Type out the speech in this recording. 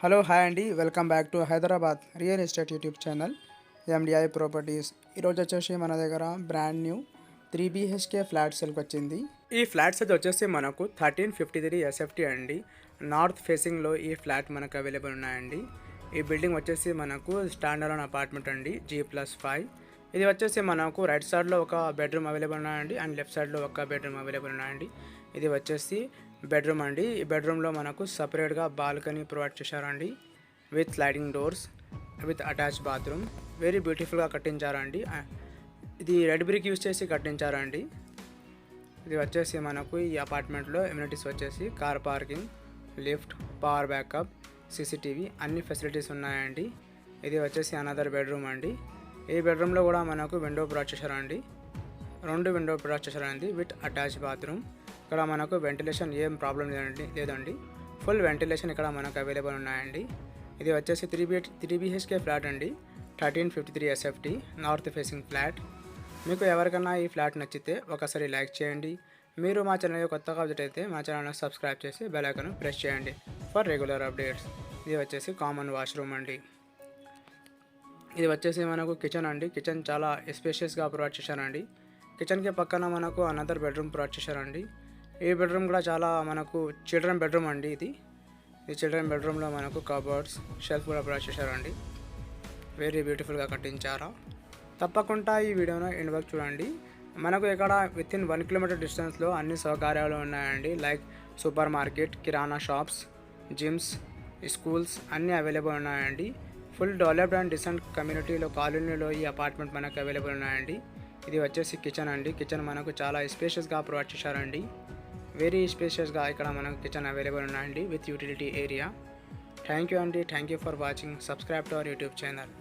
Hello hi అండి, welcome back to Hyderabad real estate YouTube channel MDI properties. ఈరోజు వచ్చేసి మన దగ్గర బ్రాండ్ న్యూ 3 BHK ఫ్లాట్ సేల్కి వచ్చింది. ఈ ఫ్లాట్స్ అయితే వచ్చేసి మనకు 1353 SFT అండి. నార్త్ ఫేసింగ్లో ఈ ఫ్లాట్ మనకు అవైలబుల్ ఉన్నాయండి. ఈ బిల్డింగ్ వచ్చేసి మనకు స్టాండర్డ్ అపార్ట్మెంట్ అండి, G+5. ఇది వచ్చేసి మనకు రైట్ సైడ్లో ఒక బెడ్రూమ్ అవైలబుల్ ఉన్నాయండి అండ్ లెఫ్ట్ సైడ్లో ఒక బెడ్రూమ్ అవైలబుల్ ఉన్నాయండి. ఇది వచ్చేసి బెడ్రూమ్ అండి. ఈ బెడ్రూమ్లో మనకు సపరేట్గా బాల్కనీ ప్రొవైడ్ చేశారండి with sliding doors with attach bathroom. Very బ్యూటిఫుల్గా కట్టించారండి. ఇది రెడ్ బ్రిక్ యూస్ చేసి కట్టించారండి. ఇది వచ్చేసి మనకు ఈ అపార్ట్మెంట్లో ఎమ్యూనిటీస్ వచ్చేసి car parking, lift, power backup, CCTV అన్ని ఫెసిలిటీస్ ఉన్నాయండి. ఇది వచ్చేసి అనదర్ బెడ్రూమ్ అండి. ఈ బెడ్రూమ్లో కూడా మనకు విండో ప్రొవైడ్ చేశారండి. 2 విండో ప్రొవైడ్ చేశారండి విత్ అటాచ్ బాత్రూమ్. ఇక్కడ మనకు వెంటిలేషన్ ఏం ప్రాబ్లం లేదండి. ఫుల్ వెంటిలేషన్ ఇక్కడ మనకు అవైలబుల్ ఉన్నాయండి. ఇది వచ్చేసి 3 BHK ఫ్లాట్ అండి, 1353 SFT నార్త్ ఫేసింగ్ ఫ్లాట్. మీకు ఎవరికైనా ఈ ఫ్లాట్ నచ్చితే ఒకసారి లైక్ చేయండి. మీరు మా ఛానల్ కొత్తగా విజిట్ అయితే మా ఛానల్ని సబ్స్క్రైబ్ చేసి బెల్ ఐకాన్ ప్రెస్ చేయండి ఫర్ రెగ్యులర్ అప్డేట్స్. ఇది వచ్చేసి కామన్ వాష్రూమ్ అండి. ఇది వచ్చేసి మనకు కిచెన్ అండి. కిచెన్ చాలా స్పేషియస్గా ప్రొవైడ్ చేశారండి. కిచెన్కి పక్కన మనకు అనదర్ బెడ్రూమ్ ప్రొవైడ్ చేశారండి. ఈ బెడ్రూమ్ కూడా చాలా మనకు చిల్డ్రన్ బెడ్రూమ్ అండి. ఈ చిల్డ్రన్ బెడ్రూమ్లో మనకు కబోర్డ్స్, షెల్ఫ్ కూడా ప్రొవైడ్ చేశారండి. వెరీ బ్యూటిఫుల్గా కట్టించారా. తప్పకుండా ఈ వీడియోను ఎండ్ వరకు చూడండి. మనకు ఇక్కడ వితిన్ 1 కిలోమీటర్ డిస్టెన్స్లో అన్ని సౌకర్యాలు ఉన్నాయండి. లైక్ సూపర్ మార్కెట్, కిరాణా షాప్స్, జిమ్స్, స్కూల్స్ అన్నీ అవైలబుల్ ఉన్నాయండి. ఫుల్ డెవలప్డ్ అండ్ డిసెంట్ కమ్యూనిటీలో కాలనీలో ఈ అపార్ట్మెంట్ మనకు అవైలబుల్ ఉన్నాయండి. ఇది వచ్చేసి కిచెన్ అండి. కిచెన్ మనకు చాలా స్పేషియస్గా ప్రొవైడ్ చేశారండి. వెరీ స్పేషియస్గా ఇక్కడ మనకు కిచెన్ అవైలబుల్ ఉన్నాయండి with utility area. Thank you అండి. Thank you for watching. Subscribe to our YouTube channel.